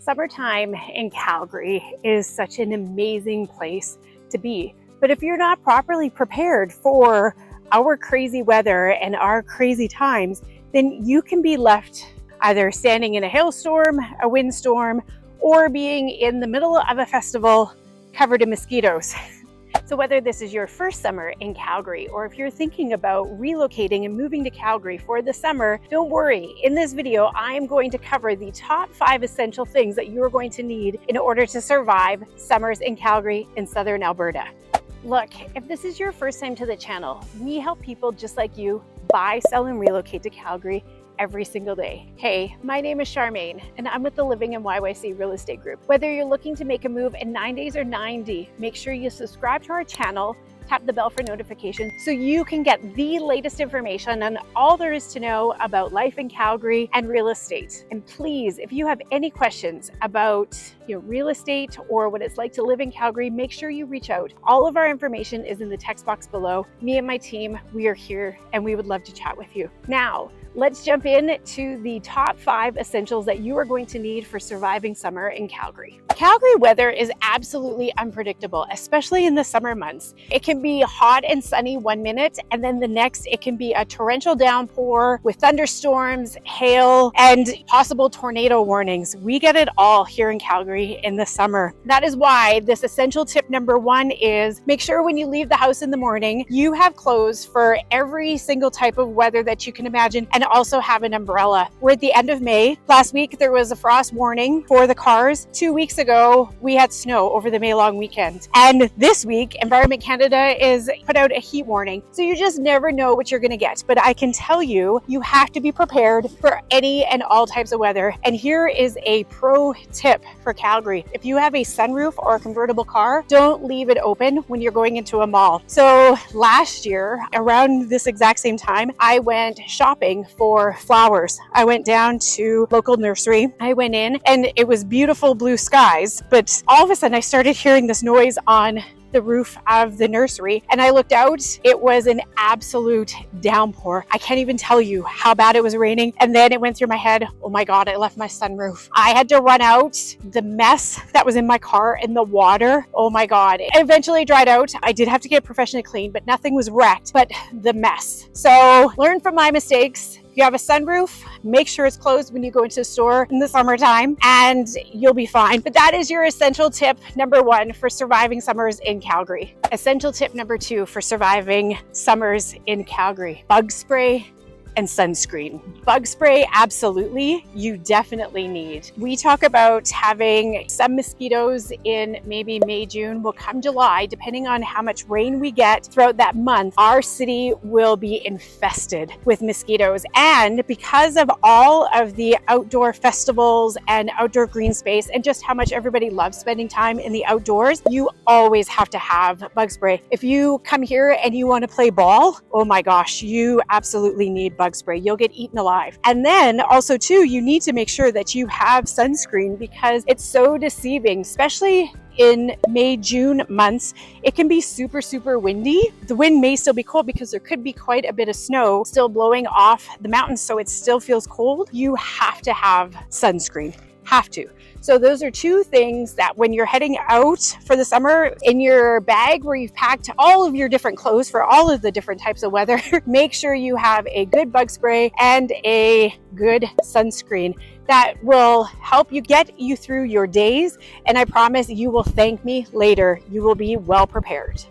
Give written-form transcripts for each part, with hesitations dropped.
Summertime in Calgary is such an amazing place to be. But if you're not properly prepared for our crazy weather and our crazy times, then you can be left either standing in a hailstorm, a windstorm, or being in the middle of a festival covered in mosquitoes. So whether this is your first summer in Calgary, or if you're thinking about relocating and moving to Calgary for the summer, don't worry. In this video, I am going to cover the top 5 essential things that you're going to need in order to survive summers in Calgary in southern Alberta. Look, if this is your first time to the channel, we help people just like you buy, sell, and relocate to Calgary every single day. Hey, my name is Charmaine, and I'm with the Living in YYC Real Estate Group. Whether you're looking to make a move in 9 days or 90, make sure you subscribe to our channel, tap the bell for notifications so you can get the latest information on all there is to know about life in Calgary and real estate. And please, if you have any questions about real estate or what it's like to live in Calgary, make sure you reach out. All of our information is in the text box below. Me and my team, we are here and we would love to chat with you. Now, let's jump in to the top 5 essentials that you are going to need for surviving summer in Calgary. Calgary weather is absolutely unpredictable, especially in the summer months. It can be hot and sunny 1 minute, and then the next it can be a torrential downpour with thunderstorms, hail, and possible tornado warnings. We get it all here in Calgary in the summer. That is why this essential tip number 1 is make sure when you leave the house in the morning, you have clothes for every single type of weather that you can imagine, and also have an umbrella. We're at the end of May. Last week there was a frost warning for the cars. 2 weeks ago we had snow over the May long weekend, and this week Environment Canada is put out a heat warning. So you just never know what you're going to get, but I can tell you, you have to be prepared for any and all types of weather. And here is a pro tip for Calgary. If you have a sunroof or a convertible car, don't leave it open when you're going into a mall. So last year around this exact same time, I went shopping for flowers. I went down to local nursery. I went in and it was beautiful blue skies, but all of a sudden I started hearing this noise on the roof of the nursery, and I looked out. It was an absolute downpour. I can't even tell you how bad it was raining. And then it went through my head, oh my God, I left my sunroof. I had to run out. The mess that was in my car and the water, oh my God. It eventually dried out. I did have to get professionally cleaned, but nothing was wrecked, but the mess. So learn from my mistakes. If you have a sunroof, make sure it's closed when you go into the store in the summertime and you'll be fine. But that is your essential tip number 1 for surviving summers in Calgary. Essential tip number 2 for surviving summers in Calgary: bug spray and sunscreen. Bug spray, absolutely, you definitely need. We talk about having some mosquitoes in maybe May, June. Well, come July, depending on how much rain we get throughout that month, our city will be infested with mosquitoes. And because of all of the outdoor festivals and outdoor green space and just how much everybody loves spending time in the outdoors, you always have to have bug spray. If you come here and you want to play ball, oh my gosh, you absolutely need bug spray. You'll get eaten alive. And then also too, you need to make sure that you have sunscreen because it's so deceiving, especially in May, June months. It can be super windy. The wind may still be cold because there could be quite a bit of snow still blowing off the mountains, so it still feels cold. You have to have sunscreen. Have to. So those are 2 things that when you're heading out for the summer, in your bag where you've packed all of your different clothes for all of the different types of weather, make sure you have a good bug spray and a good sunscreen. That will help you get you through your days, and I promise you will thank me later. You will be well prepared.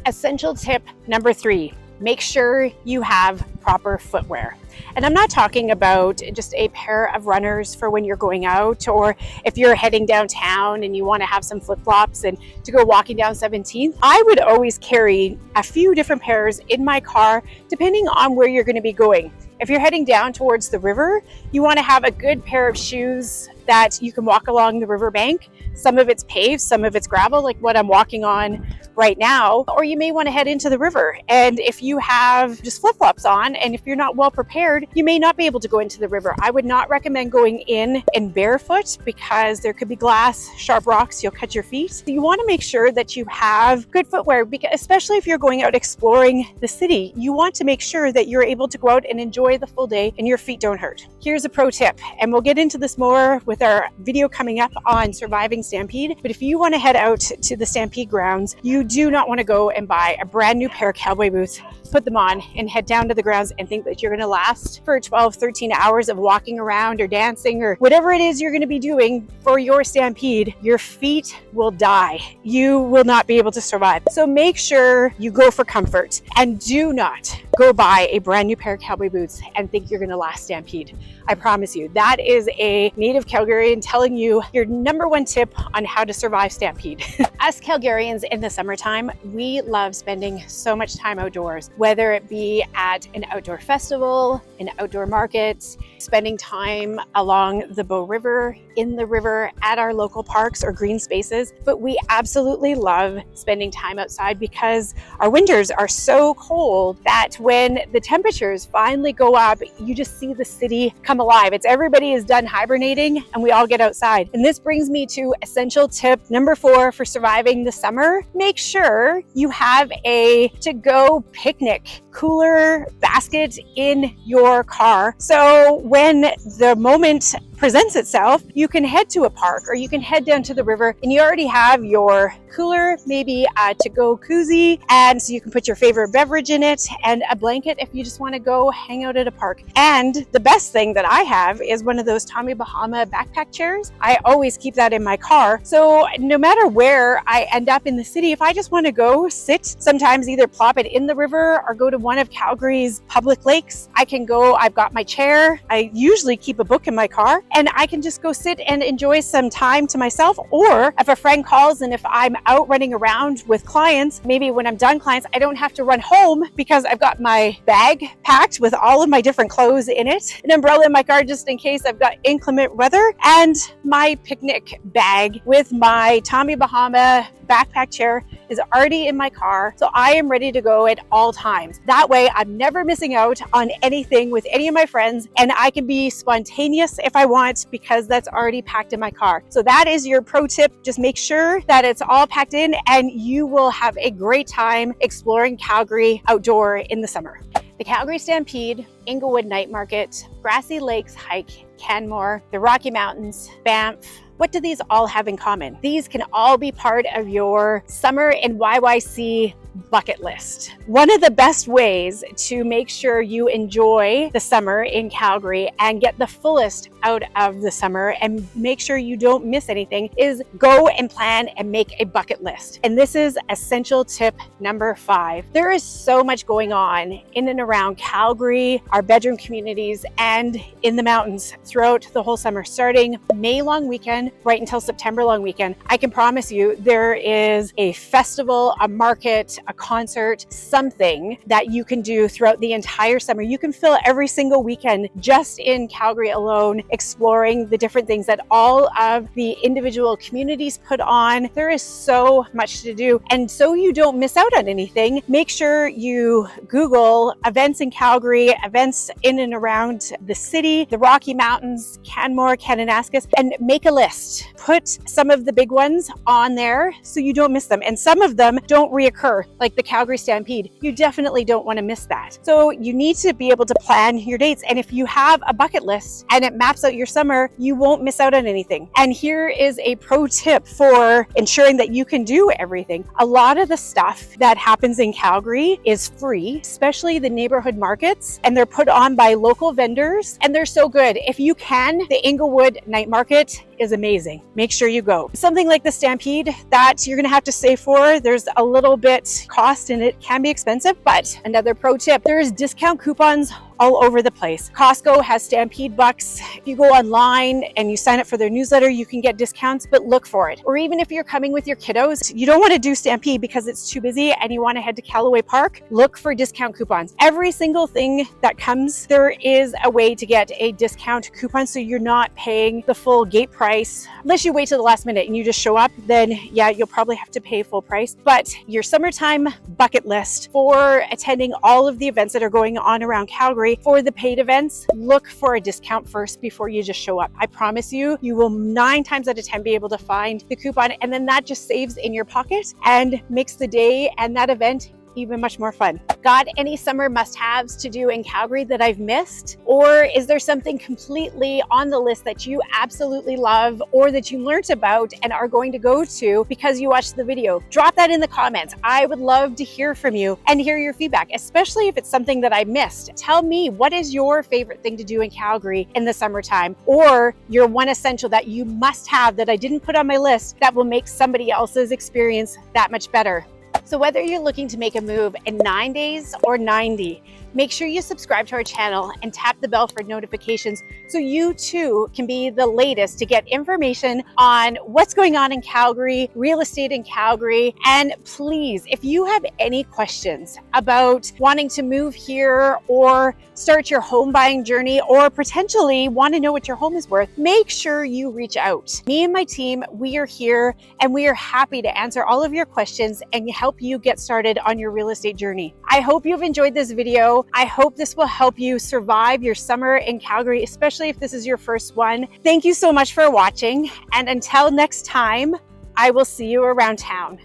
Essential tip number 3, make sure you have proper footwear. And I'm not talking about just a pair of runners for when you're going out, or if you're heading downtown and you want to have some flip-flops and to go walking down 17th. I would always carry a few different pairs in my car, depending on where you're going to be going. If you're heading down towards the river, you want to have a good pair of shoes that you can walk along the riverbank. Some of it's paved, some of it's gravel, like what I'm walking on right now, or you may want to head into the river. And if you have just flip-flops on, and if you're not well prepared, you may not be able to go into the river. I would not recommend going in barefoot because there could be glass, sharp rocks, you'll cut your feet. So you want to make sure that you have good footwear, because especially if you're going out exploring the city, you want to make sure that you're able to go out and enjoy the full day and your feet don't hurt. here's a pro tip, and we'll get into this more with our video coming up on surviving Stampede. But if you want to head out to the Stampede grounds, you do not want to go and buy a brand new pair of cowboy boots, put them on and head down to the grounds and think that you're going to last for 12, 13 hours of walking around or dancing or whatever it is you're going to be doing for your Stampede. Your feet will die. You will not be able to survive. So make sure you go for comfort, and do not go buy a brand new pair of cowboy boots and think you're going to last Stampede. I promise you, that is a native Calgarian telling you your number one tip on how to survive Stampede. Us Calgarians in the summertime, we love spending so much time outdoors, whether it be at an outdoor festival, an outdoor market, spending time along the Bow River, in the river, at our local parks or green spaces. But we absolutely love spending time outside because our winters are so cold that when the temperatures finally go up, you just see the city come alive. It's everybody is done hibernating and we all get outside. And this brings me to essential tip number 4 for surviving the summer. Make sure you have a to-go picnic cooler basket in your car. So when the moment presents itself, you can head to a park or you can head down to the river and you already have your cooler, maybe a to-go koozie, and so you can put your favorite beverage in it and a blanket if you just want to go hang out at a park. And the best thing that I have is one of those Tommy Bahama backpack chairs. I always keep that in my car. So no matter where I end up in the city, if I just want to go sit, sometimes either plop it in the river or go to one of Calgary's public lakes, I can go. I've got my chair. I usually keep a book in my car and I can just go sit and enjoy some time to myself. Or if a friend calls and if I'm out running around with clients, maybe when I'm done clients, I don't have to run home because I've got my bag packed with all of my different clothes in it, an umbrella in my car just in case I've got inclement weather, and my picnic bag with my Tommy Bahama backpack chair is already in my car. So I am ready to go at all times. That way I'm never missing out on anything with any of my friends, and I can be spontaneous if I want because that's already packed in my car. So that is your pro tip. Just make sure that it's all packed in and you will have a great time exploring Calgary outdoor in the summer. The Calgary Stampede, Inglewood Night Market, Grassy Lakes Hike, Canmore, the Rocky Mountains, Banff. What do these all have in common? These can all be part of your summer in YYC bucket list. One of the best ways to make sure you enjoy the summer in Calgary and get the fullest out of the summer and make sure you don't miss anything is go and plan and make a bucket list. And this is essential tip number 5. There is so much going on in and around Calgary, our bedroom communities, and in the mountains throughout the whole summer, starting May long weekend right until September long weekend. I can promise you there is a festival, a market, a concert, something that you can do throughout the entire summer. You can fill every single weekend just in Calgary alone, exploring the different things that all of the individual communities put on. There is so much to do. And so you don't miss out on anything, make sure you Google events in Calgary, events in and around the city, the Rocky Mountains, Canmore, Kananaskis, and make a list. Put some of the big ones on there so you don't miss them. And some of them don't reoccur, like the Calgary Stampede. You definitely don't want to miss that. So you need to be able to plan your dates. And if you have a bucket list and it maps out your summer, you won't miss out on anything. And here is a pro tip for ensuring that you can do everything. A lot of the stuff that happens in Calgary is free, especially the neighborhood markets, and they're put on by local vendors, and they're so good. If you can, the Inglewood Night Market is amazing. Make sure you go. Something like the Stampede that you're going to have to save for, there's a little bit cost and it can be expensive, but another pro tip, there's discount coupons all over the place. Costco has Stampede bucks. If you go online and you sign up for their newsletter, you can get discounts, but look for it. Or even if you're coming with your kiddos, you don't want to do Stampede because it's too busy and you want to head to Callaway Park, look for discount coupons. Every single thing that comes, there is a way to get a discount coupon so you're not paying the full gate price. Unless you wait till the last minute and you just show up, then yeah, you'll probably have to pay full price. But your summertime bucket list for attending all of the events that are going on around Calgary, for the paid events, look for a discount first before you just show up. I promise you, you will 9 times out of 10 be able to find the coupon, and then that just saves in your pocket and makes the day and that event even much more fun. Got any summer must-haves to do in Calgary that I've missed? Or is there something completely on the list that you absolutely love or that you learned about and are going to go to because you watched the video? Drop that in the comments. I would love to hear from you and hear your feedback, especially if it's something that I missed. Tell me, what is your favorite thing to do in Calgary in the summertime, or your one essential that you must have that I didn't put on my list that will make somebody else's experience that much better. So whether you're looking to make a move in 9 days or 90, make sure you subscribe to our channel and tap the bell for notifications so you too can be the latest to get information on what's going on in Calgary, real estate in Calgary. And please, if you have any questions about wanting to move here or start your home buying journey, or potentially want to know what your home is worth, make sure you reach out. Me and my team, we are here and we are happy to answer all of your questions and help you get started on your real estate journey. I hope you've enjoyed this video. I hope this will help you survive your summer in Calgary, especially if this is your first one. Thank you so much for watching. And until next time, I will see you around town.